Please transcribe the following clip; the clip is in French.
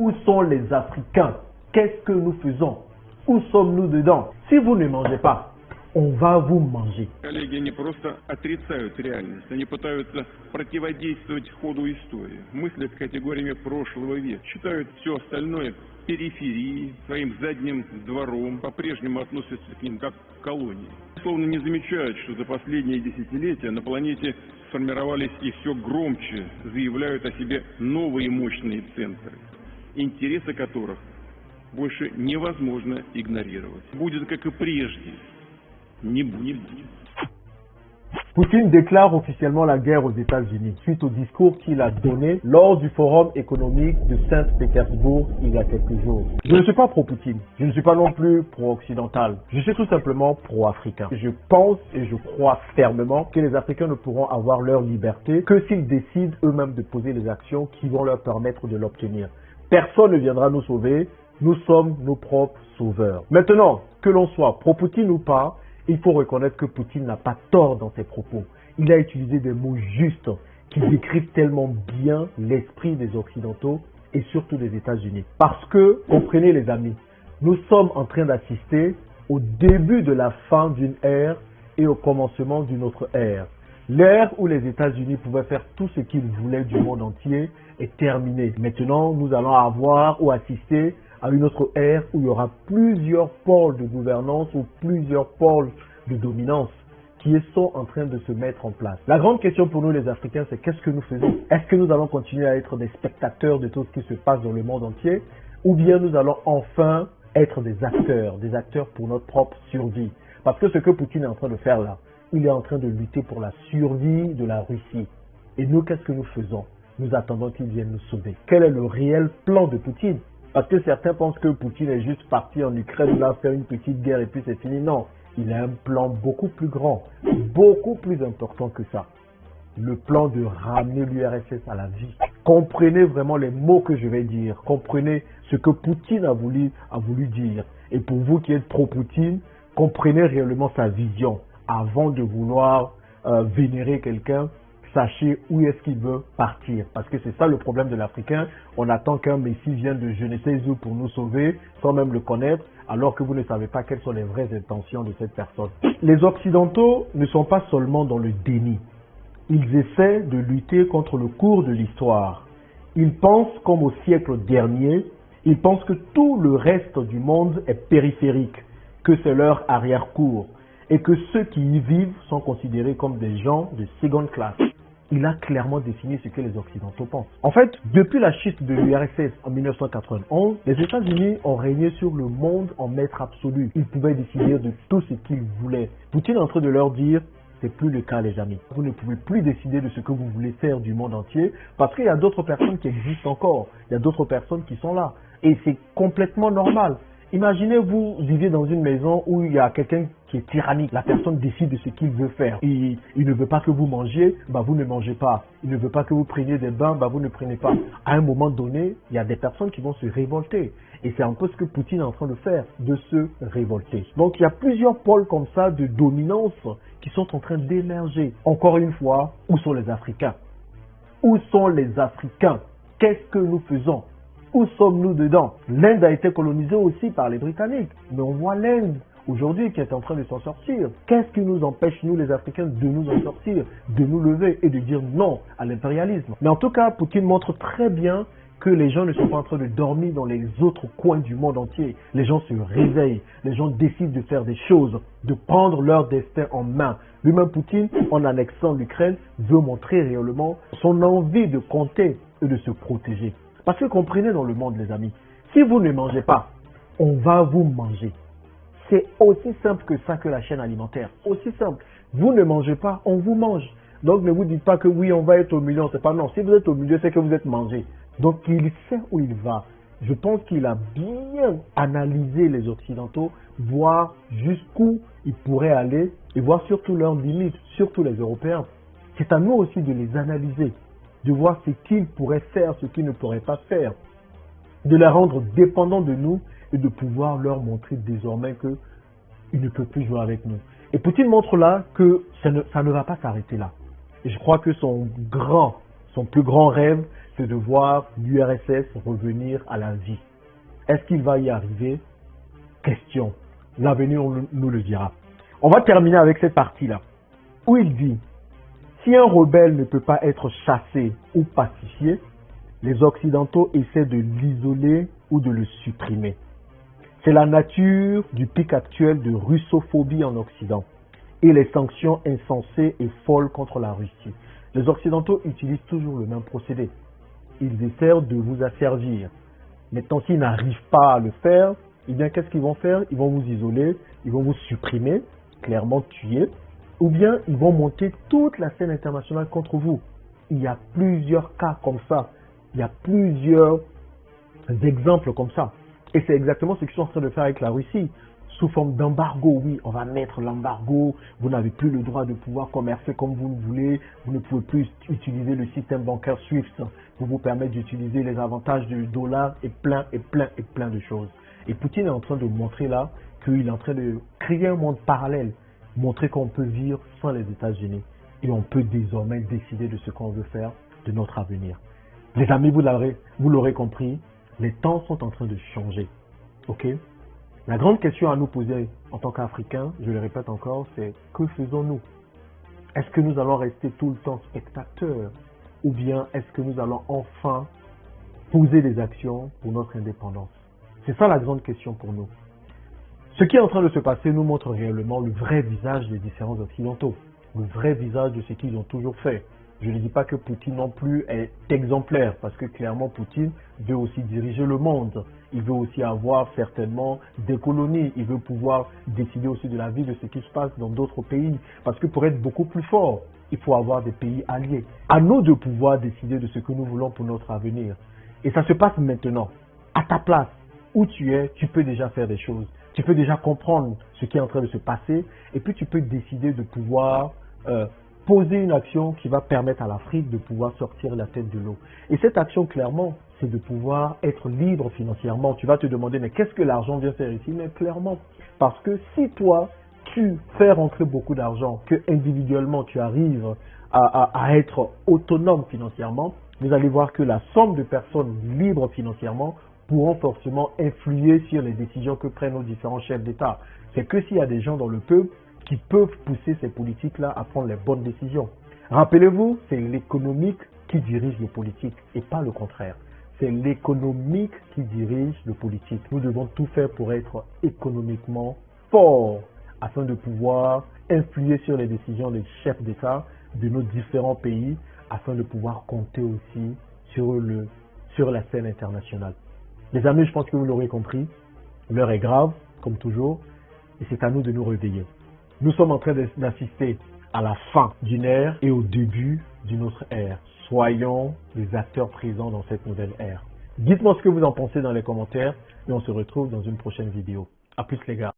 Où sont les Africains? Qu'est-ce que nous faisons? Où sommes-nous dedans? Si vous ne mangez pas, on va vous manger. Коллеги не просто отрицают реальность, они пытаются противодействовать ходу истории. Мыслят категориями прошлого века, считают все остальное периферией, своим задним двором, по-прежнему относятся к ним как к колонии. Словно не замечают, что за последние десятилетия на планете сформировались и все громче заявляют о себе новые мощные центры, интересы которых больше невозможно игнорировать. Будет как и прежде. Не будет. Poutine déclare officiellement la guerre aux États-Unis suite au discours qu'il a donné lors du Forum économique de Saint-Pétersbourg il y a quelques jours. Je ne suis pas pro-Poutine, je ne suis pas non plus pro-occidental, je suis tout simplement pro-africain. Je pense et je crois fermement que les Africains ne pourront avoir leur liberté que s'ils décident eux-mêmes de poser les actions qui vont leur permettre de l'obtenir. Personne ne viendra nous sauver, nous sommes nos propres sauveurs. Maintenant, que l'on soit pro-Poutine ou pas, il faut reconnaître que Poutine n'a pas tort dans ses propos. Il a utilisé des mots justes qui décrivent tellement bien l'esprit des Occidentaux et surtout des États-Unis. Parce que, comprenez les amis, nous sommes en train d'assister au début de la fin d'une ère et au commencement d'une autre ère. L'ère où les États-Unis pouvaient faire tout ce qu'ils voulaient du monde entier est terminée. Maintenant, nous allons avoir ou assister à une autre ère où il y aura plusieurs pôles de gouvernance ou plusieurs pôles de dominance qui sont en train de se mettre en place. La grande question pour nous les Africains, c'est qu'est-ce que nous faisons? Est-ce que nous allons continuer à être des spectateurs de tout ce qui se passe dans le monde entier ou bien nous allons enfin être des acteurs pour notre propre survie? Parce que ce que Poutine est en train de faire là, il est en train de lutter pour la survie de la Russie. Et nous, qu'est-ce que nous faisons? Nous attendons qu'il vienne nous sauver. Quel est le réel plan de Poutine? Parce que certains pensent que Poutine est juste parti en Ukraine, là, faire une petite guerre et puis c'est fini. Non, il a un plan beaucoup plus grand, beaucoup plus important que ça. Le plan de ramener l'URSS à la vie. Comprenez vraiment les mots que je vais dire. Comprenez ce que Poutine a voulu dire. Et pour vous qui êtes pro-Poutine, comprenez réellement sa vision. Avant de vouloir vénérer quelqu'un, sachez où est-ce qu'il veut partir. Parce que c'est ça le problème de l'Africain. On attend qu'un Messie vienne de je ne sais où pour nous sauver, sans même le connaître, alors que vous ne savez pas quelles sont les vraies intentions de cette personne. Les Occidentaux ne sont pas seulement dans le déni. Ils essaient de lutter contre le cours de l'histoire. Ils pensent comme au siècle dernier, ils pensent que tout le reste du monde est périphérique, que c'est leur arrière-cour, et que ceux qui y vivent sont considérés comme des gens de seconde classe. Il a clairement défini ce que les Occidentaux pensent. En fait, depuis la chute de l'URSS en 1991, les États-Unis ont régné sur le monde en maître absolu. Ils pouvaient décider de tout ce qu'ils voulaient. Poutine est en train de leur dire, c'est plus le cas les amis. Vous ne pouvez plus décider de ce que vous voulez faire du monde entier parce qu'il y a d'autres personnes qui existent encore. Il y a d'autres personnes qui sont là. Et c'est complètement normal. Imaginez vous vivez dans une maison où il y a quelqu'un qui est tyrannique. La personne décide de ce qu'il veut faire. Il ne veut pas que vous mangiez, bah vous ne mangez pas. Il ne veut pas que vous preniez des bains, bah vous ne prenez pas. À un moment donné, il y a des personnes qui vont se révolter. Et c'est un peu ce que Poutine est en train de faire, de se révolter. Donc il y a plusieurs pôles comme ça de dominance qui sont en train d'émerger. Encore une fois, où sont les Africains? Où sont les Africains? Qu'est-ce que nous faisons? Où sommes-nous dedans? L'Inde a été colonisée aussi par les Britanniques. Mais on voit l'Inde aujourd'hui qui est en train de s'en sortir. Qu'est-ce qui nous empêche, nous les Africains, de nous en sortir, de nous lever et de dire non à l'impérialisme? Mais en tout cas, Poutine montre très bien que les gens ne sont pas en train de dormir dans les autres coins du monde entier. Les gens se réveillent, les gens décident de faire des choses, de prendre leur destin en main. Lui-même, Poutine, en annexant l'Ukraine, veut montrer réellement son envie de compter et de se protéger. Parce que comprenez dans le monde, les amis, si vous ne mangez pas, on va vous manger. C'est aussi simple que ça que la chaîne alimentaire. Aussi simple. Vous ne mangez pas, on vous mange. Donc ne vous dites pas que oui, on va être au milieu, c'est pas non. Si vous êtes au milieu, c'est que vous êtes mangé. Donc il sait où il va. Je pense qu'il a bien analysé les Occidentaux, voir jusqu'où ils pourraient aller et voir surtout leurs limites, surtout les Européens. C'est à nous aussi de les analyser, de voir ce qu'ils pourraient faire, ce qu'ils ne pourraient pas faire, de les rendre dépendants de nous et de pouvoir leur montrer désormais qu'ils ne peuvent plus jouer avec nous. Et Poutine montre là que ça ne va pas s'arrêter là. Et je crois que son grand Son plus grand rêve, c'est de voir l'URSS revenir à la vie. Est-ce qu'il va y arriver? Question. L'avenir nous le dira. On va terminer avec cette partie-là, où il dit, si un rebelle ne peut pas être chassé ou pacifié, les Occidentaux essaient de l'isoler ou de le supprimer. C'est la nature du pic actuel de russophobie en Occident et les sanctions insensées et folles contre la Russie. Les Occidentaux utilisent toujours le même procédé. Ils essaient de vous asservir. Maintenant, s'ils n'arrivent pas à le faire, eh bien, qu'est-ce qu'ils vont faire? Ils vont vous isoler, ils vont vous supprimer, clairement tuer, ou bien ils vont monter toute la scène internationale contre vous. Il y a plusieurs cas comme ça. Il y a plusieurs exemples comme ça. Et c'est exactement ce qu'ils sont en train de faire avec la Russie. Sous forme d'embargo, oui, on va mettre l'embargo. Vous n'avez plus le droit de pouvoir commercer comme vous le voulez. Vous ne pouvez plus utiliser le système bancaire SWIFT pour vous permettre d'utiliser les avantages du dollar et plein de choses. Et Poutine est en train de montrer là qu'il est en train de créer un monde parallèle. Montrer qu'on peut vivre sans les États-Unis. Et on peut désormais décider de ce qu'on veut faire de notre avenir. Les amis, vous l'aurez compris, les temps sont en train de changer. Ok? La grande question à nous poser en tant qu'Africains, je le répète encore, c'est que faisons-nous? Est-ce que nous allons rester tout le temps spectateurs? Ou bien est-ce que nous allons enfin poser des actions pour notre indépendance? C'est ça la grande question pour nous. Ce qui est en train de se passer nous montre réellement le vrai visage des différents Occidentaux, le vrai visage de ce qu'ils ont toujours fait. Je ne dis pas que Poutine non plus est exemplaire, parce que clairement Poutine veut aussi diriger le monde. Il veut aussi avoir certainement des colonies. Il veut pouvoir décider aussi de la vie de ce qui se passe dans d'autres pays. Parce que pour être beaucoup plus fort, il faut avoir des pays alliés. À nous de pouvoir décider de ce que nous voulons pour notre avenir. Et ça se passe maintenant. À ta place, où tu es, tu peux déjà faire des choses. Tu peux déjà comprendre ce qui est en train de se passer. Et puis tu peux décider de pouvoir poser une action qui va permettre à l'Afrique de pouvoir sortir la tête de l'eau. Et cette action, clairement, c'est de pouvoir être libre financièrement. Tu vas te demander, mais qu'est-ce que l'argent vient faire ici? Mais clairement, parce que si toi, tu fais rentrer beaucoup d'argent, que individuellement tu arrives à être autonome financièrement, vous allez voir que la somme de personnes libres financièrement pourront forcément influer sur les décisions que prennent nos différents chefs d'État. C'est que s'il y a des gens dans le peuple qui peuvent pousser ces politiques-là à prendre les bonnes décisions. Rappelez-vous, c'est l'économique qui dirige le politique et pas le contraire. C'est l'économique qui dirige le politique. Nous devons tout faire pour être économiquement forts afin de pouvoir influer sur les décisions des chefs d'État de nos différents pays afin de pouvoir compter aussi sur la scène internationale. Les amis, je pense que vous l'aurez compris, l'heure est grave, comme toujours, et c'est à nous de nous réveiller. Nous sommes en train d'assister à la fin d'une ère et au début d'une autre ère. Soyons les acteurs présents dans cette nouvelle ère. Dites-moi ce que vous en pensez dans les commentaires et on se retrouve dans une prochaine vidéo. A plus les gars.